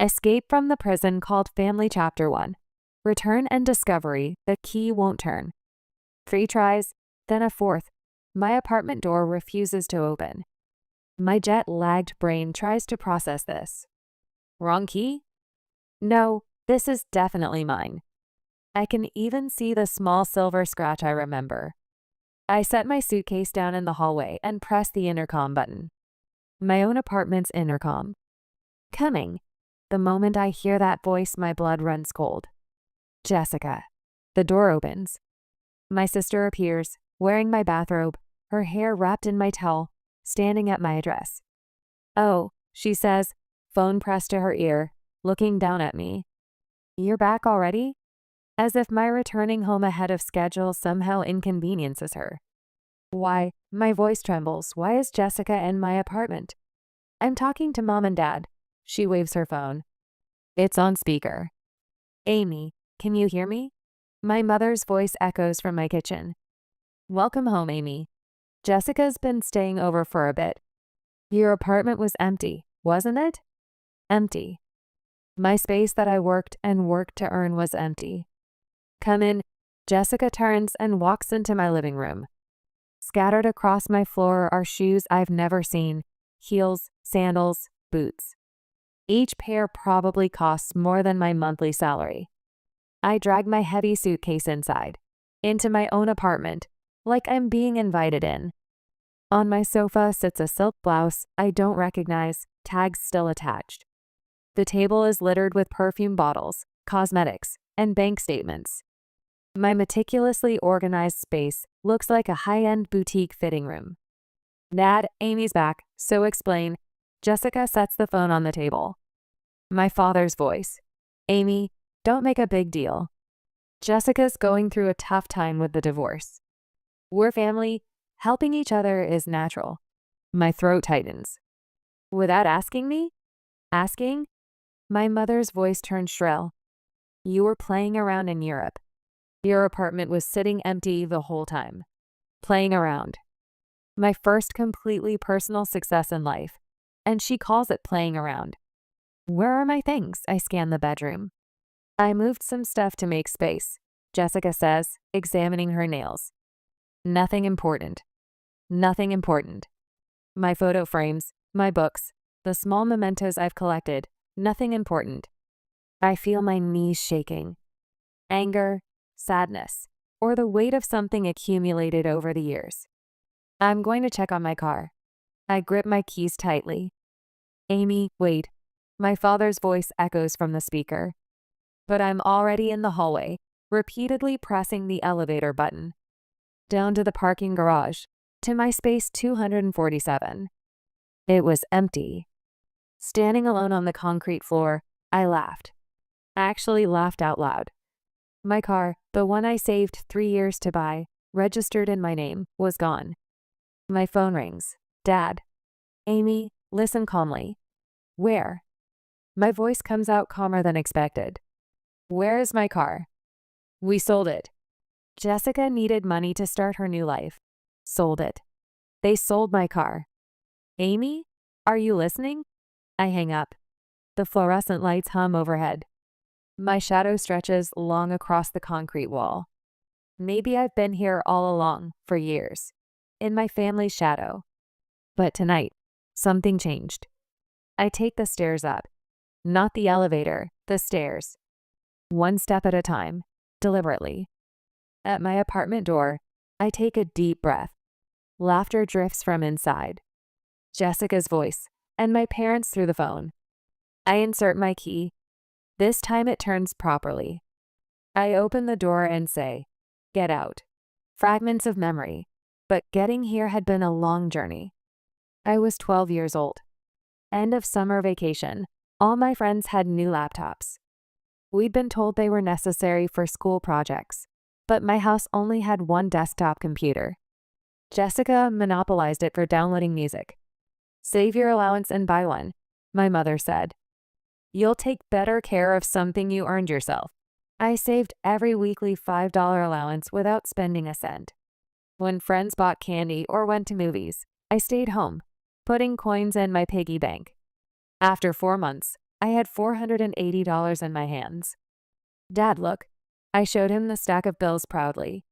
Escape from the prison called Family Chapter 1. Return and discovery, the key won't turn. 3 tries, then a fourth. My apartment door refuses to open. My jet-lagged brain tries to process this. Wrong key? No, this is definitely mine. I can even see the small silver scratch I remember. I set my suitcase down in the hallway and press the intercom button. My own apartment's intercom. Coming. The moment I hear that voice, my blood runs cold. Jessica. The door opens. My sister appears, wearing my bathrobe, her hair wrapped in my towel, standing at my address. Oh, she says, phone pressed to her ear, looking down at me. You're back already? As if my returning home ahead of schedule somehow inconveniences her. Why, my voice trembles. Why is Jessica in my apartment? I'm talking to Mom and Dad. She waves her phone. It's on speaker. Amy, can you hear me? My mother's voice echoes from my kitchen. Welcome home, Amy. Jessica's been staying over for a bit. Your apartment was empty, wasn't it? Empty. My space that I worked to earn was empty. Come in. Jessica turns and walks into my living room. Scattered across my floor are shoes I've never seen, heels, sandals, boots. Each pair probably costs more than my monthly salary. I drag my heavy suitcase inside, into my own apartment, like I'm being invited in. On my sofa sits a silk blouse I don't recognize, tags still attached. The table is littered with perfume bottles, cosmetics, and bank statements. My meticulously organized space looks like a high-end boutique fitting room. Dad, Amy's back, so explain. Jessica sets the phone on the table. My father's voice. Amy, don't make a big deal. Jessica's going through a tough time with the divorce. We're family. Helping each other is natural. My throat tightens. Without asking me? Asking? My mother's voice turned shrill. You were playing around in Europe. Your apartment was sitting empty the whole time. Playing around. My first completely personal success in life. And she calls it playing around. Where are my things? I scan the bedroom. I moved some stuff to make space, Jessica says, examining her nails. Nothing important. Nothing important. My photo frames, my books, the small mementos I've collected, nothing important. I feel my knees shaking. Anger, sadness, or the weight of something accumulated over the years. I'm going to check on my car. I grip my keys tightly. Amy, wait. My father's voice echoes from the speaker. But I'm already in the hallway, repeatedly pressing the elevator button. Down to the parking garage, to my space 247. It was empty. Standing alone on the concrete floor, I laughed. I actually laughed out loud. My car, the one I saved 3 years to buy, registered in my name, was gone. My phone rings. Dad. Amy, listen calmly. Where? My voice comes out calmer than expected. Where is my car? We sold it. Jessica needed money to start her new life. Sold it. They sold my car. Amy, are you listening? I hang up. The fluorescent lights hum overhead. My shadow stretches long across the concrete wall. Maybe I've been here all along, for years, in my family's shadow. But tonight, something changed. I take the stairs up. Not the elevator, the stairs. One step at a time, deliberately. At my apartment door, I take a deep breath. Laughter drifts from inside. Jessica's voice, and my parents through the phone. I insert my key. This time it turns properly. I open the door and say, get out. Fragments of memory, but getting here had been a long journey. I was 12 years old. End of summer vacation. All my friends had new laptops. We'd been told they were necessary for school projects, but my house only had one desktop computer. Jessica monopolized it for downloading music. Save your allowance and buy one, my mother said. You'll take better care of something you earned yourself. I saved every weekly $5 allowance without spending a cent. When friends bought candy or went to movies, I stayed home, putting coins in my piggy bank. After 4 months, I had $480 in my hands. Dad, look. I showed him the stack of bills proudly.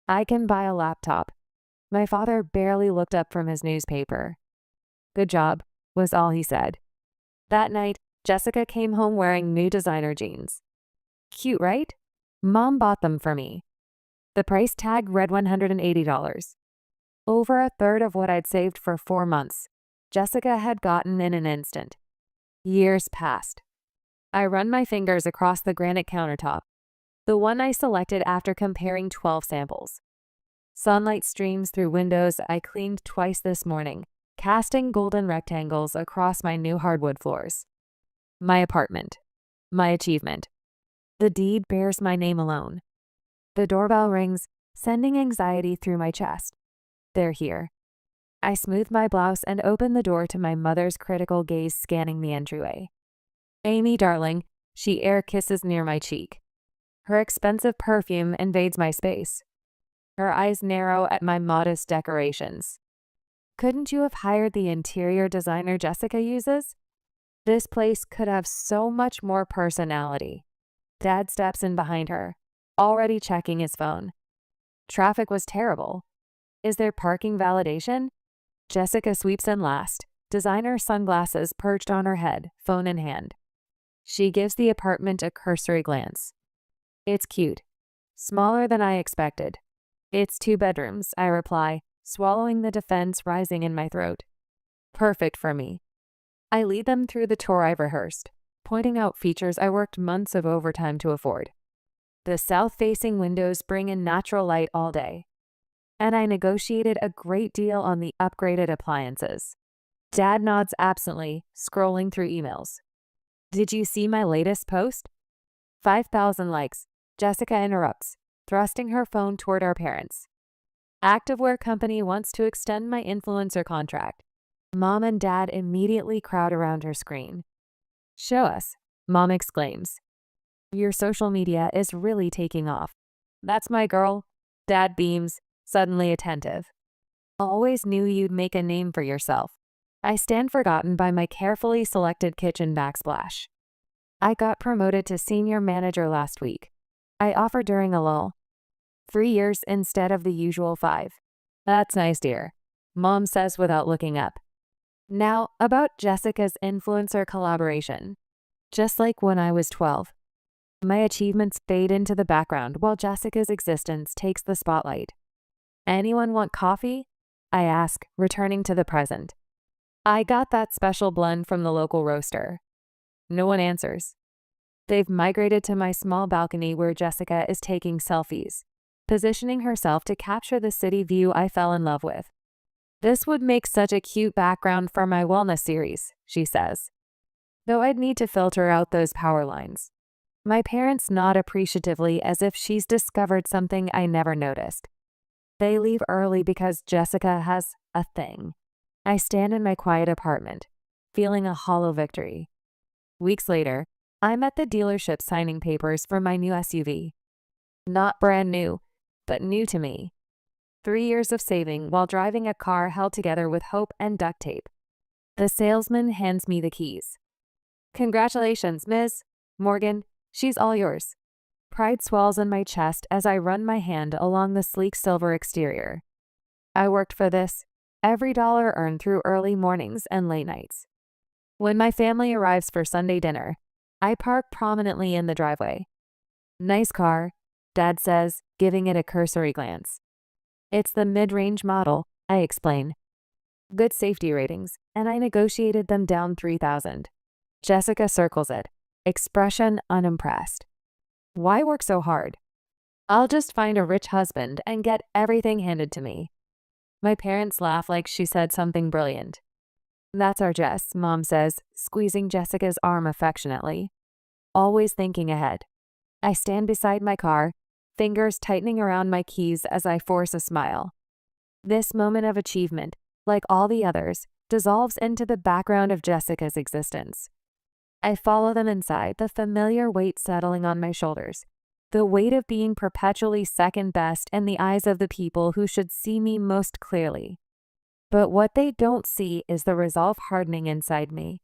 I can buy a laptop. My father barely looked up from his newspaper. Good job, was all he said. That night, Jessica came home wearing new designer jeans. Cute, right? Mom bought them for me. The price tag read $180. Over a third of what I'd saved for 4 months, Jessica had gotten in an instant. Years passed. I run my fingers across the granite countertop, the one I selected after comparing 12 samples. Sunlight streams through windows I cleaned twice this morning, casting golden rectangles across my new hardwood floors. My apartment. My achievement. The deed bears my name alone. The doorbell rings, sending anxiety through my chest. They're here. I smooth my blouse and open the door to my mother's critical gaze scanning the entryway. Amy, darling, she air kisses near my cheek. Her expensive perfume invades my space. Her eyes narrow at my modest decorations. Couldn't you have hired the interior designer Jessica uses? This place could have so much more personality. Dad steps in behind her, already checking his phone. Traffic was terrible. Is there parking validation? Jessica sweeps in last, designer sunglasses perched on her head, phone in hand. She gives the apartment a cursory glance. It's cute. Smaller than I expected. It's 2 bedrooms, I reply, swallowing the defense rising in my throat. Perfect for me. I lead them through the tour I've rehearsed, pointing out features I worked months of overtime to afford. The south-facing windows bring in natural light all day, and I negotiated a great deal on the upgraded appliances. Dad nods absently, scrolling through emails. Did you see my latest post? 5,000 likes. Jessica interrupts, thrusting her phone toward our parents. Activewear company wants to extend my influencer contract. Mom and Dad immediately crowd around her screen. Show us, Mom exclaims. Your social media is really taking off. That's my girl. Dad beams, suddenly attentive. Always knew you'd make a name for yourself. I stand forgotten by my carefully selected kitchen backsplash. I got promoted to senior manager last week. I offered during a lull. 3 years instead of the usual 5. That's nice, dear, Mom says without looking up. Now, about Jessica's influencer collaboration. Just like when I was 12. My achievements fade into the background while Jessica's existence takes the spotlight. Anyone want coffee? I ask, returning to the present. I got that special blend from the local roaster. No one answers. They've migrated to my small balcony where Jessica is taking selfies, positioning herself to capture the city view I fell in love with. This would make such a cute background for my wellness series, she says. Though I'd need to filter out those power lines. My parents nod appreciatively as if she's discovered something I never noticed. They leave early because Jessica has a thing. I stand in my quiet apartment, feeling a hollow victory. Weeks later, I'm at the dealership signing papers for my new SUV. Not brand new, but new to me. 3 years of saving while driving a car held together with hope and duct tape. The salesman hands me the keys. Congratulations, Ms. Morgan. She's all yours. Pride swells in my chest as I run my hand along the sleek silver exterior. I worked for this, every dollar earned through early mornings and late nights. When my family arrives for Sunday dinner, I park prominently in the driveway. Nice car, Dad says, giving it a cursory glance. It's the mid-range model, I explain. Good safety ratings, and I negotiated them down $3,000. Jessica circles it, expression unimpressed. Why work so hard? I'll just find a rich husband and get everything handed to me. My parents laugh like she said something brilliant. That's our Jess, Mom says, squeezing Jessica's arm affectionately. Always thinking ahead. I stand beside my car, fingers tightening around my keys as I force a smile. This moment of achievement, like all the others, dissolves into the background of Jessica's existence. I follow them inside, the familiar weight settling on my shoulders, the weight of being perpetually second best in the eyes of the people who should see me most clearly. But what they don't see is the resolve hardening inside me.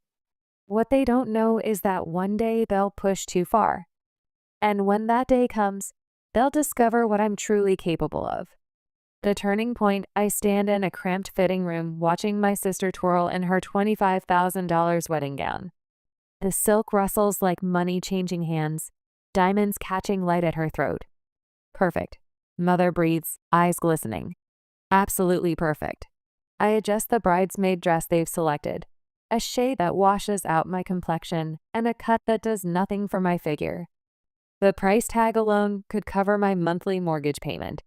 What they don't know is that one day they'll push too far. And when that day comes, they'll discover what I'm truly capable of. The turning point, I stand in a cramped fitting room watching my sister twirl in her $25,000 wedding gown. The silk rustles like money changing hands, diamonds catching light at her throat. Perfect. Mother breathes, eyes glistening. Absolutely perfect. I adjust the bridesmaid dress they've selected, a shade that washes out my complexion and a cut that does nothing for my figure. The price tag alone could cover my monthly mortgage payment.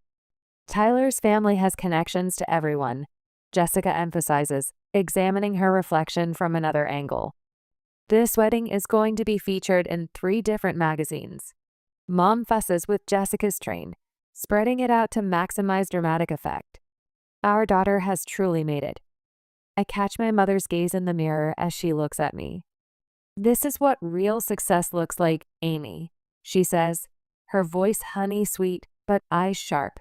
Tyler's family has connections to everyone, Jessica emphasizes, examining her reflection from another angle. This wedding is going to be featured in 3 different magazines. Mom fusses with Jessica's train, spreading it out to maximize dramatic effect. Our daughter has truly made it. I catch my mother's gaze in the mirror as she looks at me. This is what real success looks like, Amy, she says, her voice honey sweet but eyes sharp.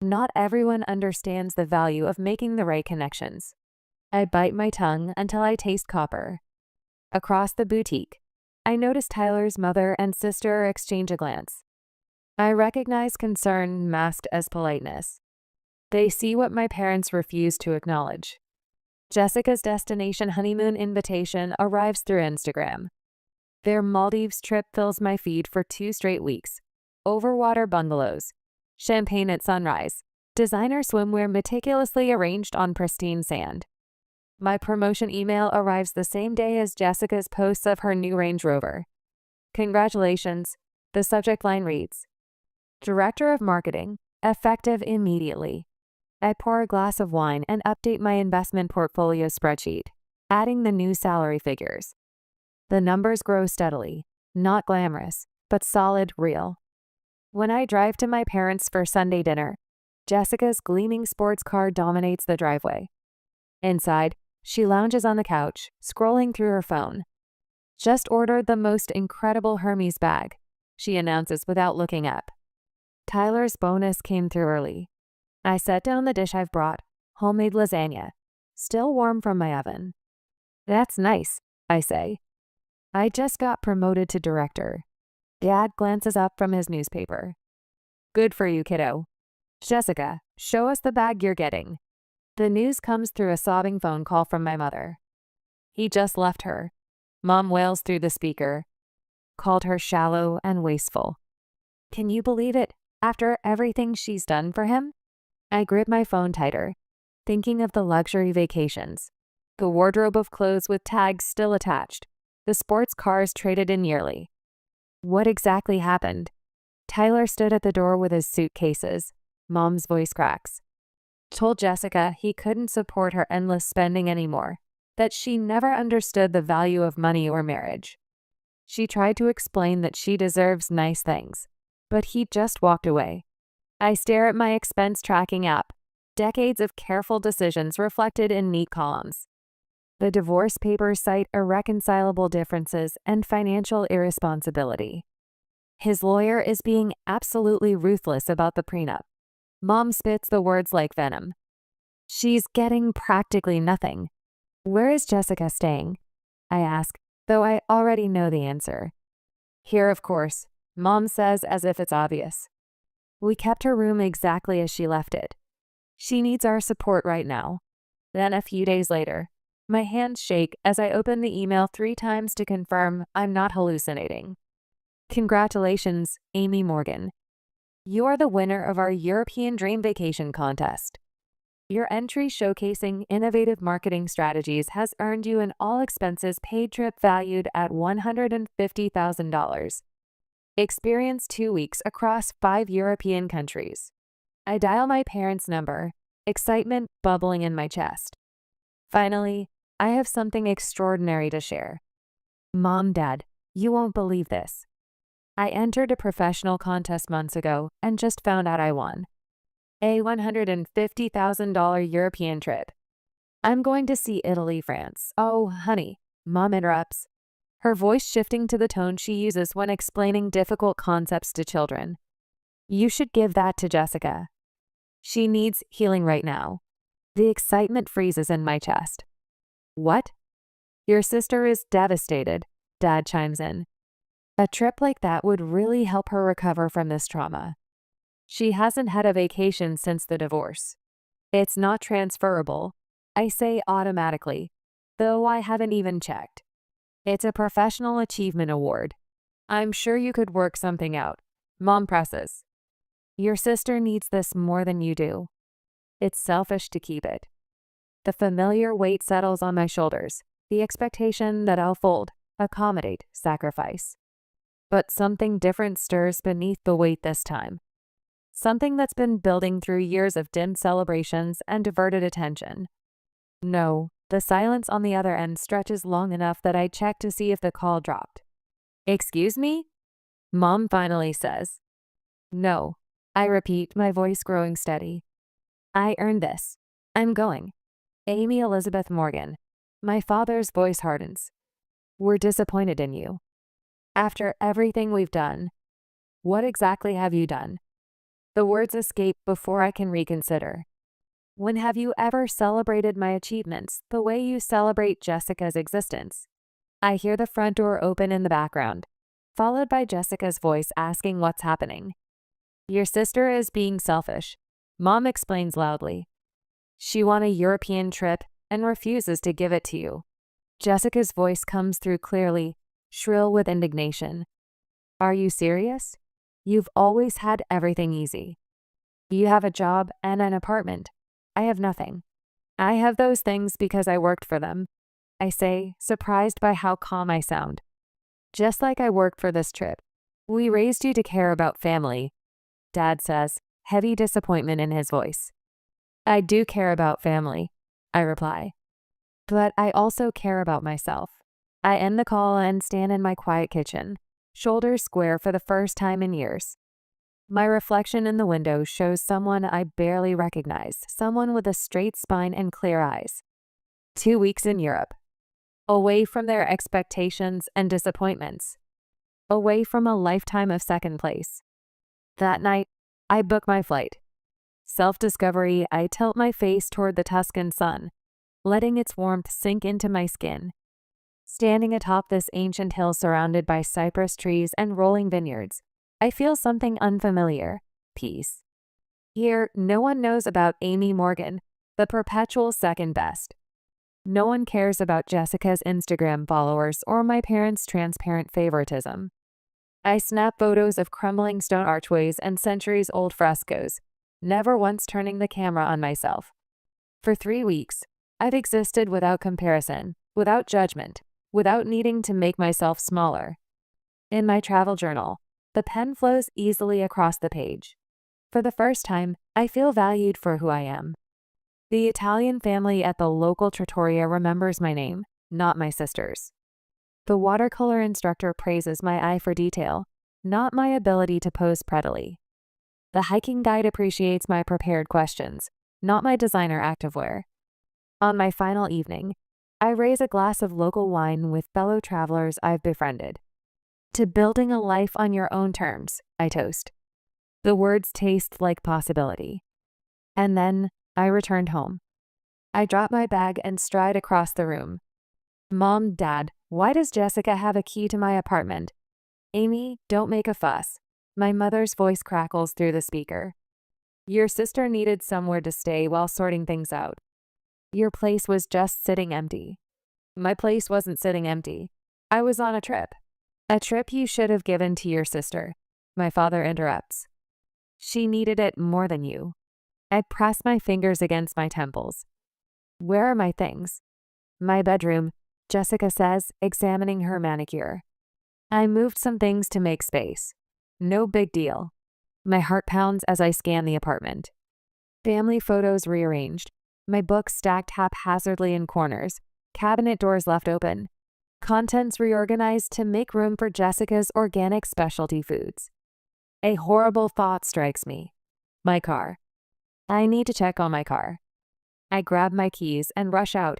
Not everyone understands the value of making the right connections. I bite my tongue until I taste copper. Across the boutique, I notice Tyler's mother and sister exchange a glance. I recognize concern masked as politeness. They see what my parents refuse to acknowledge. Jessica's destination honeymoon invitation arrives through Instagram. Their Maldives trip fills my feed for 2 straight weeks. Overwater bungalows, champagne at sunrise, designer swimwear meticulously arranged on pristine sand. My promotion email arrives the same day as Jessica's posts of her new Range Rover. Congratulations, the subject line reads. Director of Marketing, effective immediately. I pour a glass of wine and update my investment portfolio spreadsheet, adding the new salary figures. The numbers grow steadily, not glamorous, but solid, real. When I drive to my parents' for Sunday dinner, Jessica's gleaming sports car dominates the driveway. Inside, she lounges on the couch, scrolling through her phone. Just ordered the most incredible Hermes bag, she announces without looking up. Tyler's bonus came through early. I set down the dish I've brought, homemade lasagna, still warm from my oven. That's nice, I say. I just got promoted to director. Dad glances up from his newspaper. Good for you, kiddo. Jessica, show us the bag you're getting. The news comes through a sobbing phone call from my mother. He just left her. Mom wails through the speaker. Called her shallow and wasteful. Can you believe it? After everything she's done for him? I grip my phone tighter, thinking of the luxury vacations, the wardrobe of clothes with tags still attached, the sports cars traded in yearly. What exactly happened? Tyler stood at the door with his suitcases. Mom's voice cracks. Told Jessica he couldn't support her endless spending anymore, that she never understood the value of money or marriage. She tried to explain that she deserves nice things, but he just walked away. I stare at my expense tracking app, decades of careful decisions reflected in neat columns. The divorce papers cite irreconcilable differences and financial irresponsibility. His lawyer is being absolutely ruthless about the prenup. Mom spits the words like venom. She's getting practically nothing. Where is Jessica staying? I ask, though I already know the answer. Here, of course, Mom says as if it's obvious. We kept her room exactly as she left it. She needs our support right now. Then a few days later, my hands shake as I open the email 3 times to confirm I'm not hallucinating. Congratulations, Amy Morgan. You are the winner of our European Dream Vacation contest. Your entry showcasing innovative marketing strategies has earned you an all-expenses-paid trip valued at $150,000. Experience 2 weeks across 5 European countries. I dial my parents' number, excitement bubbling in my chest. Finally, I have something extraordinary to share. Mom, Dad, you won't believe this. I entered a professional contest months ago and just found out I won. A $150,000 European trip. I'm going to see Italy, France. Oh, honey, Mom interrupts, her voice shifting to the tone she uses when explaining difficult concepts to children. You should give that to Jessica. She needs healing right now. The excitement freezes in my chest. What? Your sister is devastated, Dad chimes in. A trip like that would really help her recover from this trauma. She hasn't had a vacation since the divorce. It's not transferable, I say automatically, though I haven't even checked. It's a professional achievement award. I'm sure you could work something out. Mom presses. Your sister needs this more than you do. It's selfish to keep it. The familiar weight settles on my shoulders, the expectation that I'll fold, accommodate, sacrifice. But something different stirs beneath the weight this time. Something that's been building through years of dim celebrations and diverted attention. No, the silence on the other end stretches long enough that I check to see if the call dropped. Excuse me? Mom finally says. No, I repeat, my voice growing steady. I earned this. I'm going. Amy Elizabeth Morgan. My father's voice hardens. We're disappointed in you. After everything we've done, what exactly have you done? The words escape before I can reconsider. When have you ever celebrated my achievements the way you celebrate Jessica's existence? I hear the front door open in the background, followed by Jessica's voice asking what's happening. Your sister is being selfish, Mom explains loudly. She won a European trip and refuses to give it to you. Jessica's voice comes through clearly, shrill with indignation. Are you serious? You've always had everything easy. You have a job and an apartment. I have nothing. I have those things because I worked for them, I say, surprised by how calm I sound. Just like I worked for this trip. We raised you to care about family, Dad says, heavy disappointment in his voice. I do care about family, I reply. But I also care about myself. I end the call and stand in my quiet kitchen, shoulders square for the first time in years. My reflection in the window shows someone I barely recognize, someone with a straight spine and clear eyes. 2 weeks in Europe. Away from their expectations and disappointments. Away from a lifetime of second place. That night, I book my flight. Self-discovery, I tilt my face toward the Tuscan sun, letting its warmth sink into my skin. Standing atop this ancient hill surrounded by cypress trees and rolling vineyards, I feel something unfamiliar, peace. Here, no one knows about Amy Morgan, the perpetual second best. No one cares about Jessica's Instagram followers or my parents' transparent favoritism. I snap photos of crumbling stone archways and centuries-old frescoes, never once turning the camera on myself. For 3 weeks, I've existed without comparison, without judgment, without needing to make myself smaller. In my travel journal, the pen flows easily across the page. For the first time, I feel valued for who I am. The Italian family at the local trattoria remembers my name, not my sister's. The watercolor instructor praises my eye for detail, not my ability to pose prettily. The hiking guide appreciates my prepared questions, not my designer activewear. On my final evening, I raise a glass of local wine with fellow travelers I've befriended. To building a life on your own terms, I toast. The words taste like possibility. And then I returned home. I drop my bag and stride across the room. Mom, Dad, why does Jessica have a key to my apartment? Amy, don't make a fuss. My mother's voice crackles through the speaker. Your sister needed somewhere to stay while sorting things out. Your place was just sitting empty. My place wasn't sitting empty. I was on a trip. A trip you should have given to your sister, my father interrupts. She needed it more than you. I press my fingers against my temples. Where are my things? My bedroom, Jessica says, examining her manicure. I moved some things to make space. No big deal. My heart pounds as I scan the apartment. Family photos rearranged. My books stacked haphazardly in corners. Cabinet doors left open. Contents reorganized to make room for Jessica's organic specialty foods. A horrible thought strikes me. My car. I need to check on my car. I grab my keys and rush out,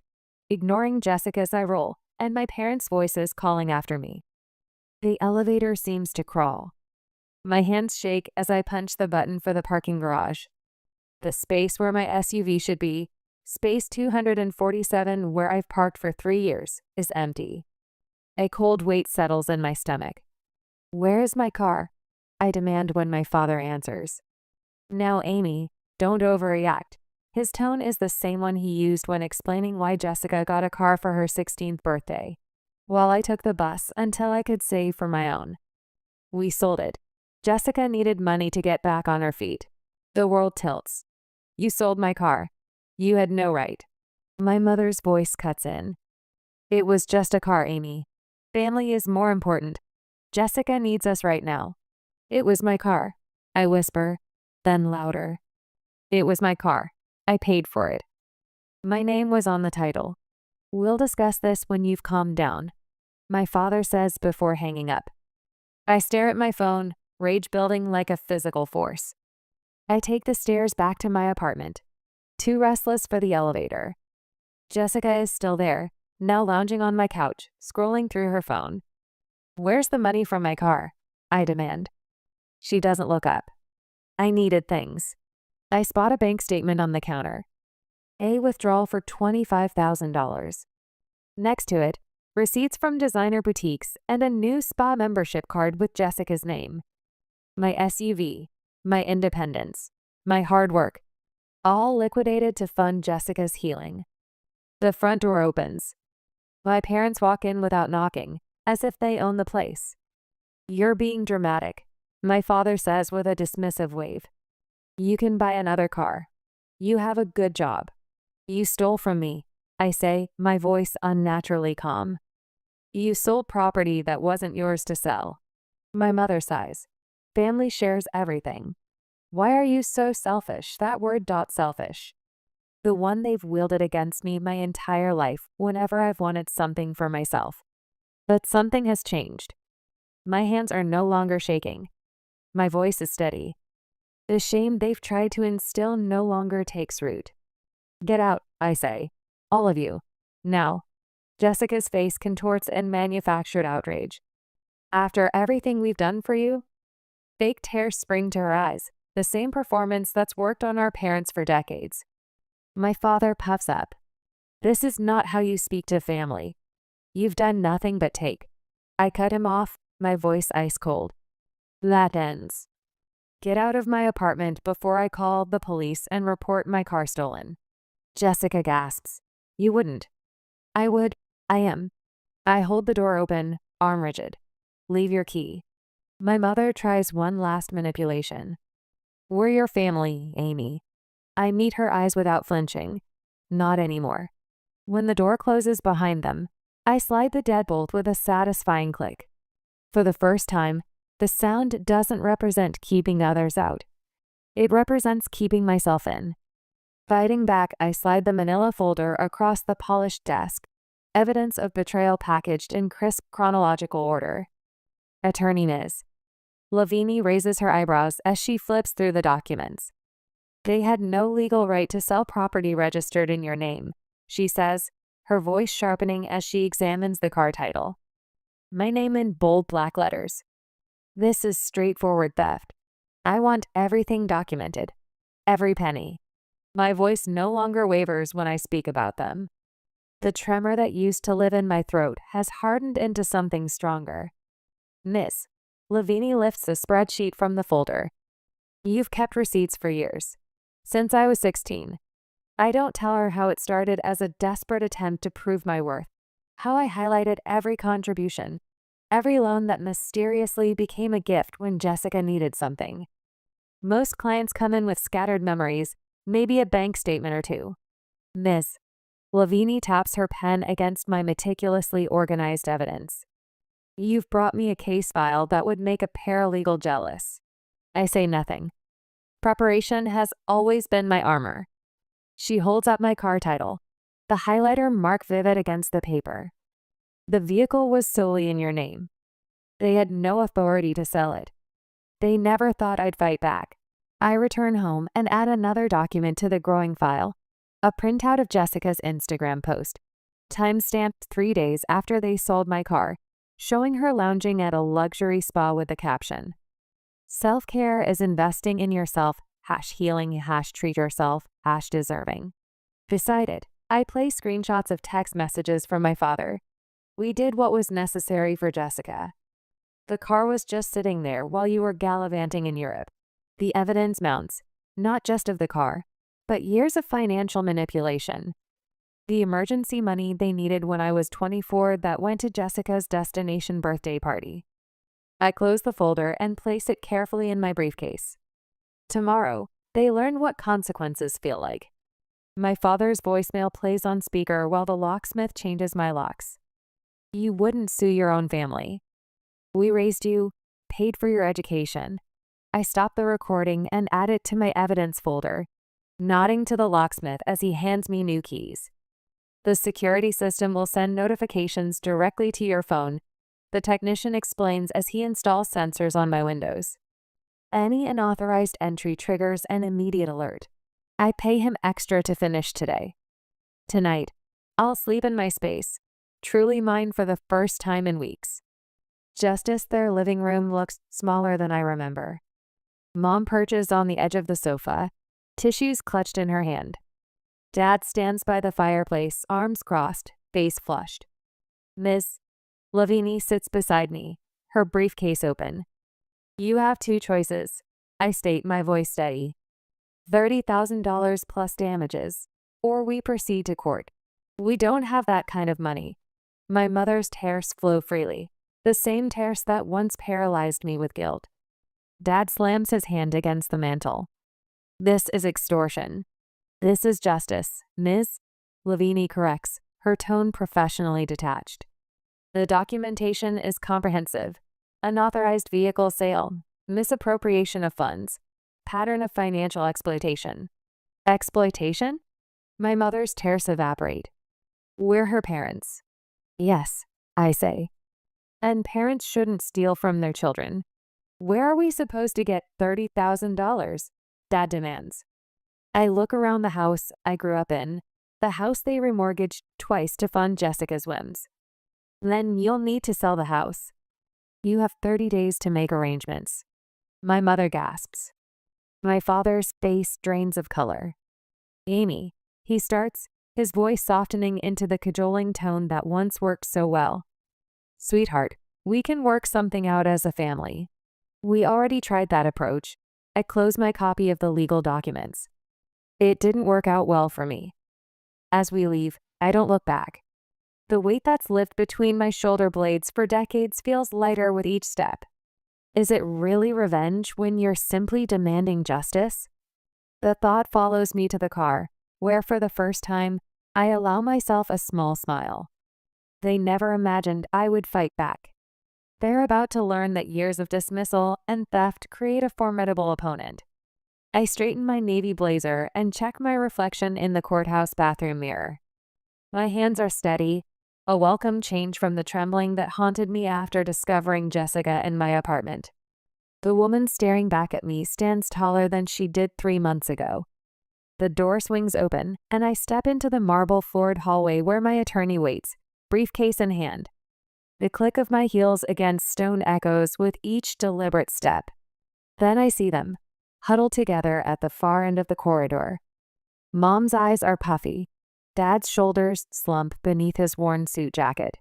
ignoring Jessica's eye roll and my parents' voices calling after me. The elevator seems to crawl. My hands shake as I punch the button for the parking garage. The space where my SUV should be, Space 247, where I've parked for 3 years, is empty. A cold weight settles in my stomach. Where is my car? I demand when my father answers. Now, Amy, don't overreact. His tone is the same one he used when explaining why Jessica got a car for her 16th birthday, while I took the bus until I could save for my own. We sold it. Jessica needed money to get back on her feet. The world tilts. You sold my car. You had no right. My mother's voice cuts in. It was just a car, Amy. Family is more important. Jessica needs us right now. It was my car, I whisper, then louder. It was my car. I paid for it. My name was on the title. We'll discuss this when you've calmed down, my father says before hanging up. I stare at my phone, rage building like a physical force. I take the stairs back to my apartment, too restless for the elevator. Jessica is still there, now lounging on my couch, scrolling through her phone. Where's the money from my car? I demand. She doesn't look up. I needed things. I spot a bank statement on the counter. A withdrawal for $25,000. Next to it, receipts from designer boutiques and a new spa membership card with Jessica's name. My SUV, my independence, my hard work, all liquidated to fund Jessica's healing. The front door opens. My parents walk in without knocking, as if they own the place. You're being dramatic, my father says with a dismissive wave. You can buy another car. You have a good job. You stole from me, I say, my voice unnaturally calm. You sold property that wasn't yours to sell. My mother sighs. Family shares everything. Why are you so selfish? That word, selfish. The one they've wielded against me my entire life whenever I've wanted something for myself. But something has changed. My hands are no longer shaking. My voice is steady. The shame they've tried to instill no longer takes root. Get out, I say. All of you. Now. Jessica's face contorts in manufactured outrage. After everything we've done for you? Fake tears spring to her eyes, the same performance that's worked on our parents for decades. My father puffs up. This is not how you speak to family. You've done nothing but take. I cut him off, my voice ice cold. That ends. Get out of my apartment before I call the police and report my car stolen. Jessica gasps. You wouldn't. I would. I am. I hold the door open, arm rigid. Leave your key. My mother tries one last manipulation. We're your family, Amy. I meet her eyes without flinching. Not anymore. When the door closes behind them, I slide the deadbolt with a satisfying click. For the first time, the sound doesn't represent keeping others out. It represents keeping myself in. Fighting back, I slide the manila folder across the polished desk, evidence of betrayal packaged in crisp chronological order. Attorney Ms. Lavini raises her eyebrows as she flips through the documents. They had no legal right to sell property registered in your name, she says, her voice sharpening as she examines the car title. My name in bold black letters. This is straightforward theft. I want everything documented. Every penny. My voice no longer wavers when I speak about them. The tremor that used to live in my throat has hardened into something stronger. Miss. Lavini lifts a spreadsheet from the folder. You've kept receipts for years. Since I was 16. I don't tell her how it started as a desperate attempt to prove my worth. How I highlighted every contribution. Every loan that mysteriously became a gift when Jessica needed something. Most clients come in with scattered memories, maybe a bank statement or two. Ms. Lavini taps her pen against my meticulously organized evidence. You've brought me a case file that would make a paralegal jealous. I say nothing. Preparation has always been my armor. She holds up my car title, the highlighter mark vivid against the paper. The vehicle was solely in your name. They had no authority to sell it. They never thought I'd fight back. I return home and add another document to the growing file, a printout of Jessica's Instagram post, time-stamped 3 days after they sold my car, showing her lounging at a luxury spa with the caption, Self-care is investing in yourself, #healing, #treat yourself, #deserving. Beside it, I play screenshots of text messages from my father. We did what was necessary for Jessica. The car was just sitting there while you were gallivanting in Europe. The evidence mounts, not just of the car, but years of financial manipulation. The emergency money they needed when I was 24 that went to Jessica's destination birthday party. I close the folder and place it carefully in my briefcase. Tomorrow, they learn what consequences feel like. My father's voicemail plays on speaker while the locksmith changes my locks. You wouldn't sue your own family. We raised you, paid for your education. I stop the recording and add it to my evidence folder, nodding to the locksmith as he hands me new keys. The security system will send notifications directly to your phone, the technician explains as he installs sensors on my windows. Any unauthorized entry triggers an immediate alert. I pay him extra to finish today. Tonight, I'll sleep in my space, truly mine for the first time in weeks. Justice, their living room looks smaller than I remember. Mom perches on the edge of the sofa, tissues clutched in her hand. Dad stands by the fireplace, arms crossed, face flushed. Ms. Lavini sits beside me, her briefcase open. You have two choices, I state, my voice steady. $30,000 plus damages, or we proceed to court. We don't have that kind of money. My mother's tears flow freely, the same tears that once paralyzed me with guilt. Dad slams his hand against the mantel. This is extortion. This is justice, Ms. Lavini corrects, her tone professionally detached. The documentation is comprehensive. Unauthorized vehicle sale, misappropriation of funds, pattern of financial exploitation. Exploitation? My mother's tears evaporate. We're her parents. Yes, I say. And parents shouldn't steal from their children. Where are we supposed to get $30,000? Dad demands. I look around the house I grew up in, the house they remortgaged twice to fund Jessica's whims. Then you'll need to sell the house. You have 30 days to make arrangements. My mother gasps. My father's face drains of color. Amy, he starts, his voice softening into the cajoling tone that once worked so well. Sweetheart, we can work something out as a family. We already tried that approach. I close my copy of the legal documents. It didn't work out well for me. As we leave, I don't look back. The weight that's lived between my shoulder blades for decades feels lighter with each step. Is it really revenge when you're simply demanding justice? The thought follows me to the car, where for the first time, I allow myself a small smile. They never imagined I would fight back. They're about to learn that years of dismissal and theft create a formidable opponent. I straighten my navy blazer and check my reflection in the courthouse bathroom mirror. My hands are steady, a welcome change from the trembling that haunted me after discovering Jessica in my apartment. The woman staring back at me stands taller than she did 3 months ago. The door swings open, and I step into the marble-floored hallway where my attorney waits, briefcase in hand. The click of my heels against stone echoes with each deliberate step. Then I see them, huddled together at the far end of the corridor. Mom's eyes are puffy. Dad's shoulders slump beneath his worn suit jacket.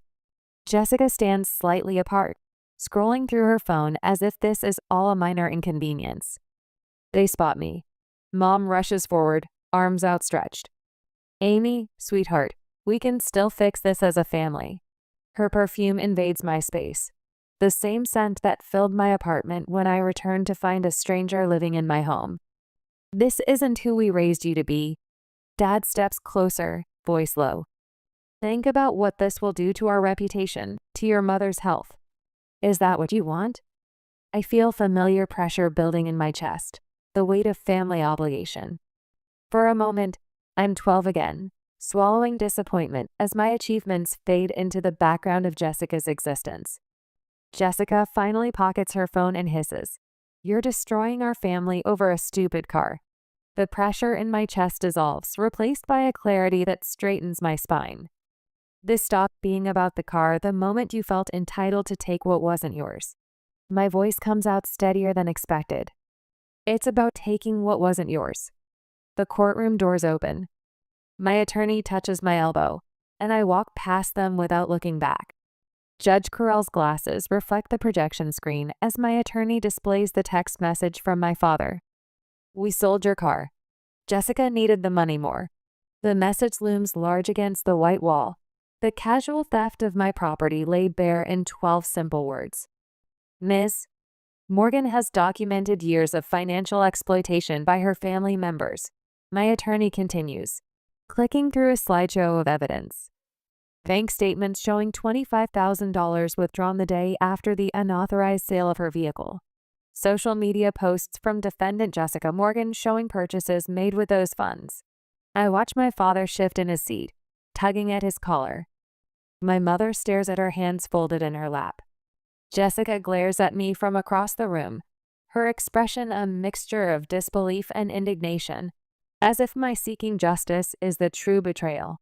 Jessica stands slightly apart, scrolling through her phone as if this is all a minor inconvenience. They spot me. Mom rushes forward, arms outstretched. Amy, sweetheart, we can still fix this as a family. Her perfume invades my space, the same scent that filled my apartment when I returned to find a stranger living in my home. This isn't who we raised you to be. Dad steps closer, voice low. Think about what this will do to our reputation, to your mother's health. Is that what you want? I feel familiar pressure building in my chest, the weight of family obligation. For a moment, I'm 12 again, swallowing disappointment as my achievements fade into the background of Jessica's existence. Jessica finally pockets her phone and hisses, "You're destroying our family over a stupid car." The pressure in my chest dissolves, replaced by a clarity that straightens my spine. This stopped being about the car the moment you felt entitled to take what wasn't yours. My voice comes out steadier than expected. It's about taking what wasn't yours. The courtroom doors open. My attorney touches my elbow, and I walk past them without looking back. Judge Carell's glasses reflect the projection screen as my attorney displays the text message from my father. "We sold your car. Jessica needed the money more." The message looms large against the white wall, the casual theft of my property laid bare in 12 simple words. "Ms. Morgan has documented years of financial exploitation by her family members," my attorney continues, clicking through a slideshow of evidence. Bank statements showing $25,000 withdrawn the day after the unauthorized sale of her vehicle. Social media posts from defendant Jessica Morgan showing purchases made with those funds. I watch my father shift in his seat, tugging at his collar. My mother stares at her hands folded in her lap. Jessica glares at me from across the room, her expression a mixture of disbelief and indignation, as if my seeking justice is the true betrayal.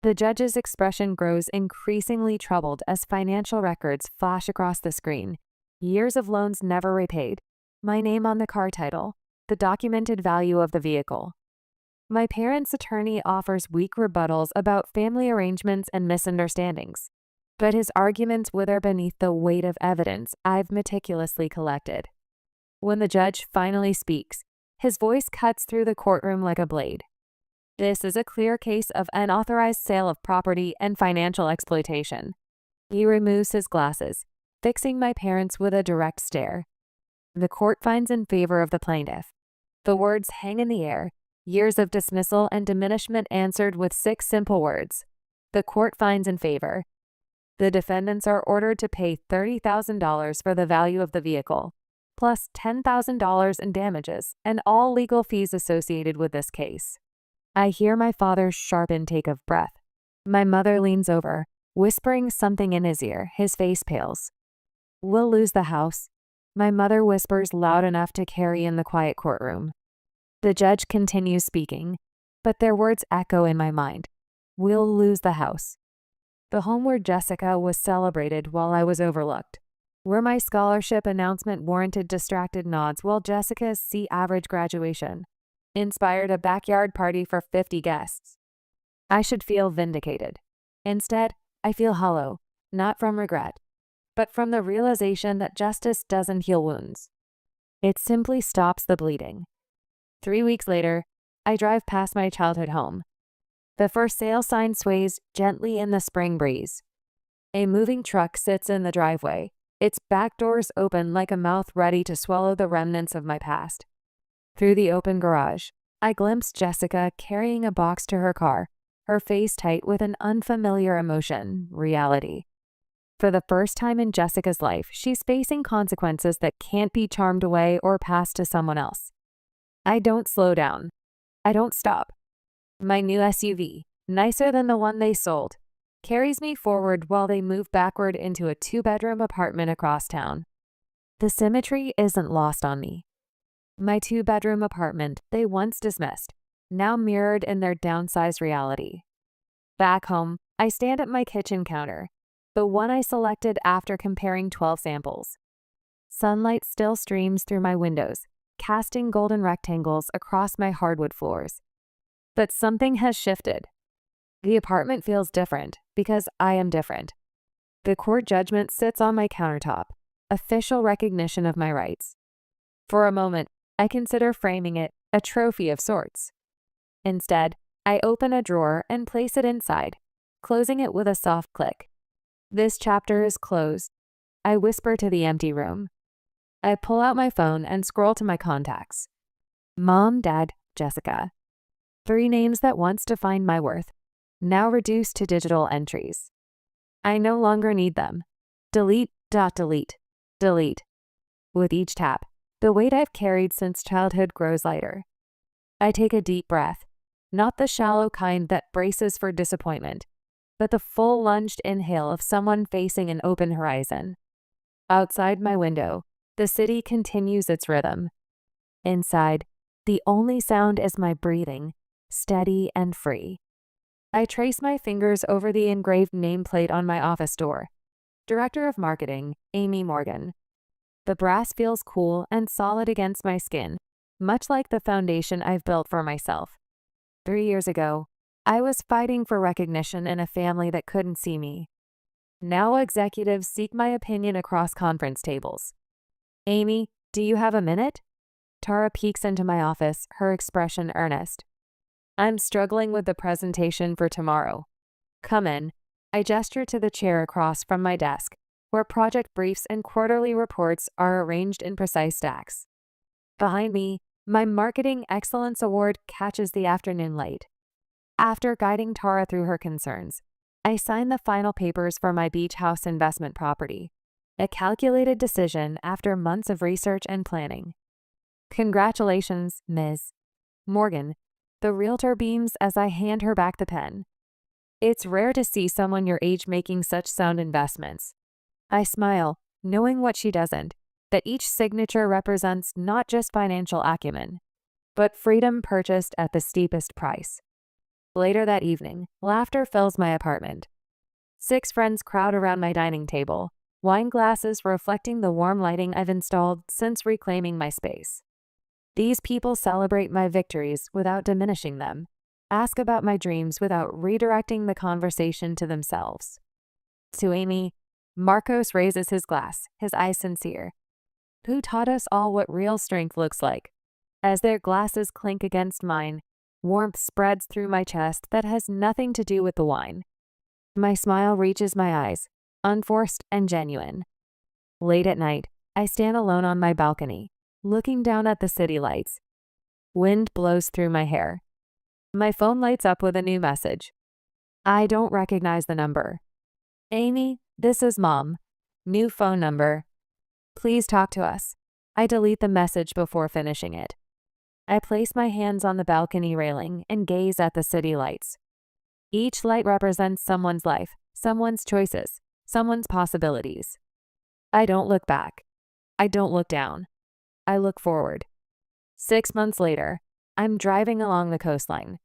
The judge's expression grows increasingly troubled as financial records flash across the screen. Years of loans never repaid, my name on the car title, the documented value of the vehicle. My parents' attorney offers weak rebuttals about family arrangements and misunderstandings, but his arguments wither beneath the weight of evidence I've meticulously collected. When the judge finally speaks, his voice cuts through the courtroom like a blade. This is a clear case of unauthorized sale of property and financial exploitation. He removes his glasses, fixing my parents with a direct stare. The court finds in favor of the plaintiff. The words hang in the air, years of dismissal and diminishment answered with 6 simple words. The court finds in favor. The defendants are ordered to pay $30,000 for the value of the vehicle, plus $10,000 in damages and all legal fees associated with this case. I hear my father's sharp intake of breath. My mother leans over, whispering something in his ear. His face pales. "We'll lose the house," my mother whispers loud enough to carry in the quiet courtroom. The judge continues speaking, but their words echo in my mind. "We'll lose the house." The home where Jessica was celebrated while I was overlooked, where my scholarship announcement warranted distracted nods while Jessica's C-average graduation inspired a backyard party for 50 guests. I should feel vindicated. Instead, I feel hollow, not from regret, but from the realization that justice doesn't heal wounds. It simply stops the bleeding. 3 weeks later, I drive past my childhood home. The for sale sign sways gently in the spring breeze. A moving truck sits in the driveway, its back doors open like a mouth ready to swallow the remnants of my past. Through the open garage, I glimpse Jessica carrying a box to her car, her face tight with an unfamiliar emotion, reality. For the first time in Jessica's life, she's facing consequences that can't be charmed away or passed to someone else. I don't slow down. I don't stop. My new SUV, nicer than the one they sold, carries me forward while they move backward into a 2-bedroom apartment across town. The symmetry isn't lost on me. My 2-bedroom apartment they once dismissed, now mirrored in their downsized reality. Back home, I stand at my kitchen counter, the one I selected after comparing 12 samples. Sunlight still streams through my windows, casting golden rectangles across my hardwood floors. But something has shifted. The apartment feels different because I am different. The court judgment sits on my countertop, official recognition of my rights. For a moment, I consider framing it a trophy of sorts. Instead, I open a drawer and place it inside, closing it with a soft click. This chapter is closed. I whisper to the empty room. I pull out my phone and scroll to my contacts. Mom, Dad, Jessica. 3 names that once defined my worth, now reduced to digital entries. I no longer need them. Delete, delete, delete. With each tap, the weight I've carried since childhood grows lighter. I take a deep breath, not the shallow kind that braces for disappointment, but the full lunged inhale of someone facing an open horizon. Outside my window, the city continues its rhythm. Inside, the only sound is my breathing, steady and free. I trace my fingers over the engraved nameplate on my office door. Director of Marketing, Amy Morgan. The brass feels cool and solid against my skin, much like the foundation I've built for myself. 3 years ago, I was fighting for recognition in a family that couldn't see me. Now executives seek my opinion across conference tables. Amy, do you have a minute? Tara peeks into my office, her expression earnest. I'm struggling with the presentation for tomorrow. Come in. I gesture to the chair across from my desk, where project briefs and quarterly reports are arranged in precise stacks. Behind me, my Marketing Excellence Award catches the afternoon light. After guiding Tara through her concerns, I sign the final papers for my beach house investment property, a calculated decision after months of research and planning. Congratulations, Ms. Morgan. The realtor beams as I hand her back the pen. It's rare to see someone your age making such sound investments. I smile, knowing what she doesn't, that each signature represents not just financial acumen, but freedom purchased at the steepest price. Later that evening, laughter fills my apartment. 6 friends crowd around my dining table, wine glasses reflecting the warm lighting I've installed since reclaiming my space. These people celebrate my victories without diminishing them, ask about my dreams without redirecting the conversation to themselves. To Amy, Marcos raises his glass, his eyes sincere. Who taught us all what real strength looks like? As their glasses clink against mine, warmth spreads through my chest that has nothing to do with the wine. My smile reaches my eyes, unforced and genuine. Late at night, I stand alone on my balcony, looking down at the city lights. Wind blows through my hair. My phone lights up with a new message. I don't recognize the number. Amy, this is Mom. New phone number. Please talk to us. I delete the message before finishing it. I place my hands on the balcony railing and gaze at the city lights. Each light represents someone's life, someone's choices, someone's possibilities. I don't look back. I don't look down. I look forward. 6 months later, I'm driving along the coastline.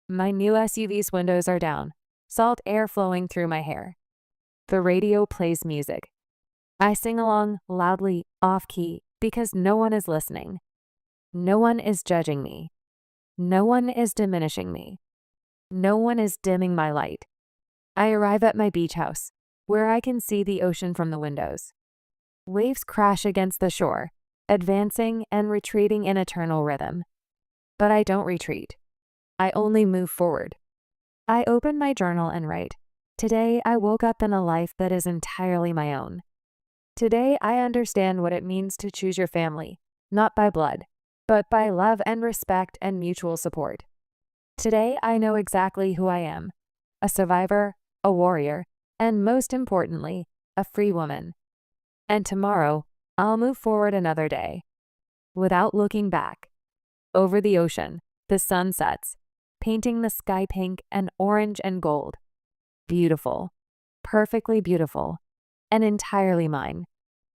My new SUV's windows are down, salt air flowing through my hair. The radio plays music. I sing along loudly, off-key, because no one is listening. No one is judging me. No one is diminishing me. No one is dimming my light. I arrive at my beach house, where I can see the ocean from the windows. Waves crash against the shore, advancing and retreating in eternal rhythm. But I don't retreat. I only move forward. I open my journal and write, today I woke up in a life that is entirely my own. Today I understand what it means to choose your family, not by blood, but by love and respect and mutual support. Today I know exactly who I am, a survivor, a warrior, and most importantly, a free woman. And tomorrow, I'll move forward another day, without looking back. Over the ocean, the sun sets, painting the sky pink and orange and gold. Beautiful, perfectly beautiful, and entirely mine.